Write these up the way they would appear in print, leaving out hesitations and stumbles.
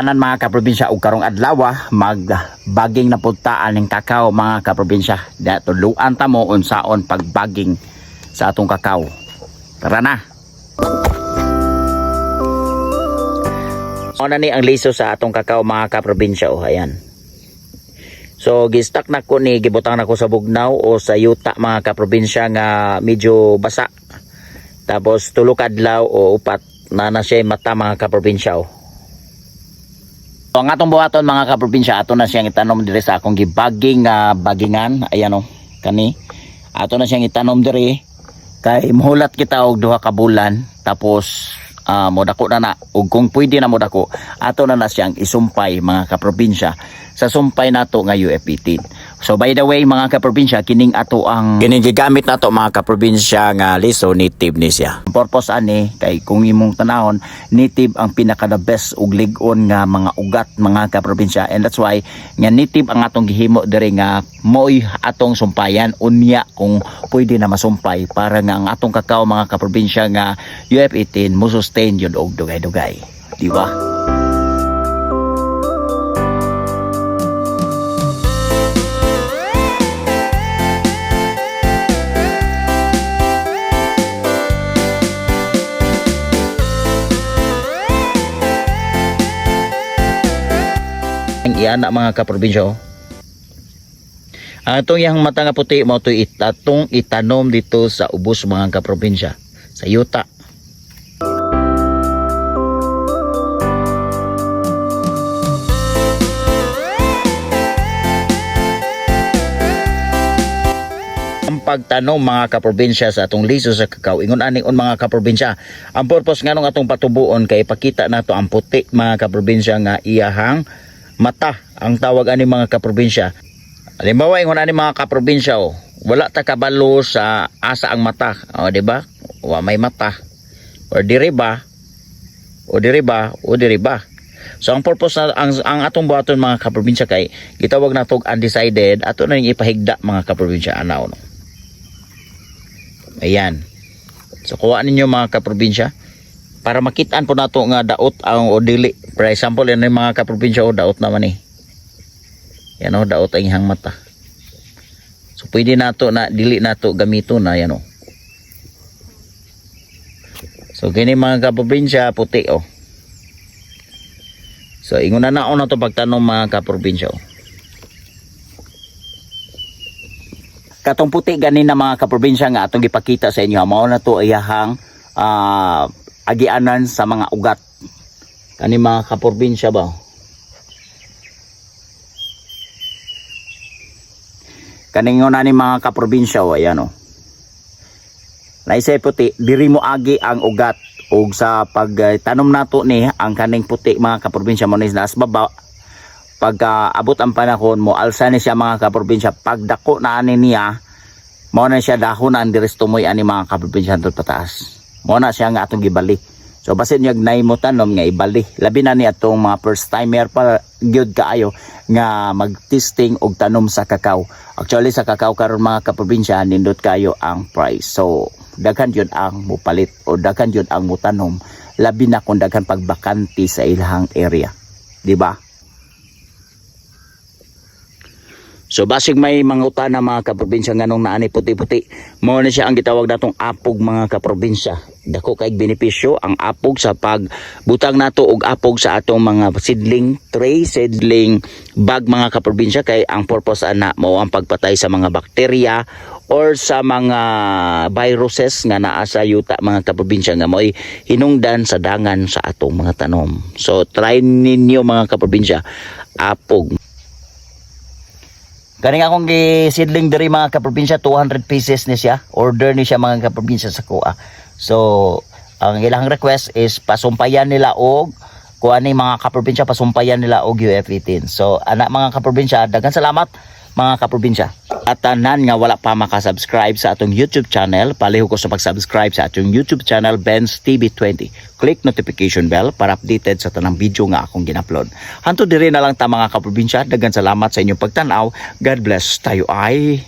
Tanan mga kaprobinsya og karong adlaw magbaging na puntaan ning kakao mga kaprobinsya. Tuluan ta mo unsaon pagbaging sa atong kakao. Tara na. Ano ni ang liso sa atong kakao mga kaprobinsya ayan. So gistak na ko ni gibutang na ko sa bugnaw o sa yuta mga kaprobinsya nga medyo basa. Tapos tulo ka adlaw o upat na siya mata mga kaprobinsya So, ang atong buhaton mga kaprobinsya, ato na siyang itanom dire sa akong gibaging bagingan. Ayan o, kani. Ato na siyang itanom dire. Kay muhulat kita og duha ka bulan. Tapos, modako na ug kung pwede na modako, ato na siyang isumpay mga kaprobinsya. Sa sumpay nato nga UF18. So by the way mga kaprobinsya, kining ato ang ginigamit nato mga kaprobinsya nga liso native ni siya. Ang purpose ani kay kung imong tanahon native ang pinaka the best ug lig-on nga mga ugat mga kaprobinsya, and that's why nga native ang atong gihimo diri nga moy atong sumpayan unya kung pwede na masumpay para nga ang atong kakao mga kaprobinsya nga UF18 mo sustain yun og dugay-dugay. Di ba? Iyan na mga kaprobinsya atong yang mata nga puti mo to itatong itanom dito sa ubos mga kaprobinsya sa yuta. Ang pagtanom mga kaprobinsya sa atong liso sa kakao ingon ani mga kaprobinsya, ang purpose nganong atong patubuon kay ipakita nato ang puti mga kaprobinsya nga iyahang mata ang tawag ani mga kaprobinsya. Halimbawa ingon ani mga kaprobinsya wala ta kabalo sa asa ang mata, di ba? Wa may mata. Or diriba. So ang purpose na ang atong buhaton mga kaprobinsya kay gitawag nato undecided, ato na ning ipahigda mga kaprobinsya anaw no. Ayan. So kuha ninyo mga kaprobinsya para makitaan po nato nga daot ang o dili. For example, yan yung mga kaprobinsya daot naman Yan daot ang ihang mata. So pwede nato na dili nato gamito na yan So kini mga kaprobinsya puti So ingon na naon na to pagtanom mga kaprobinsya Katong puti ganin na mga kaprobinsya nga atong gipakita sa inyo mao na to iyahang agianan sa mga ugat kani mga kaprobinsya ba kaningon na ni mga kaprobinsya ayan naisay puti diri mo agi ang ugat ug sa pagtanom nato ni ang kaning puti mga kaprobinsya mo ni nas baba pagka abot ang panahon mo alsa ni siya mga kaprobinsya pagdako na ani niya mo na siya dahon ang diris tumoy ani mga kaprobinsya hangtod pataas mo na siya nga atong gibali. So basin yung nay mo tanom nga ibali. Labi na ni atong mga first timer pa gyud kaayo nga mag-testing og tanom sa kakao. Actually sa kakao karon mga kaprobinsya nindot kayo ang price. So daghan yun ang mupalit o daghan yun ang mutanom. Labi na kung daghan pagbakanti sa ilang area. Di ba? So basig may mga utana mga kaprobinsya nganong naani puti-puti. Mao na siya ang gitawag natong apog mga kaprobinsya. Dako kay benepisyo ang apog sa pagbutang nato og apog sa atong mga seedling tray, seedling bag mga kaprobinsya kay ang purpose ana mao ang pagpatay sa mga bakterya or sa mga viruses nga naa sa yuta mga kaprobinsya nga mo'y hinungdan sa dangan sa atong mga tanom. So try ninyo mga kaprobinsya apog. Kaning akong gi-seedling diri mga kaprobinsya 200 pieces ni siya. Order ni siya mga kaprobinsya sa kuha. So ang ilang request is pasumpayan nila og kuha ni mga kaprobinsya pasumpayan nila og UF18. So anak mga kaprobinsya, daghang salamat mga kaprobinsya. At tanan nga wala pa makasubscribe sa atong YouTube channel, paliho ko sa pag-subscribe sa atong YouTube channel Benz TV20. Click notification bell para updated sa tanang video nga akong gin-upload. Hanto diri na lang ta mga kaprobinsya, daghang salamat sa inyong pagtanaw. God bless, tayo ay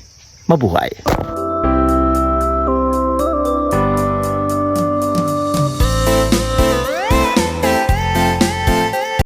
mabuhay.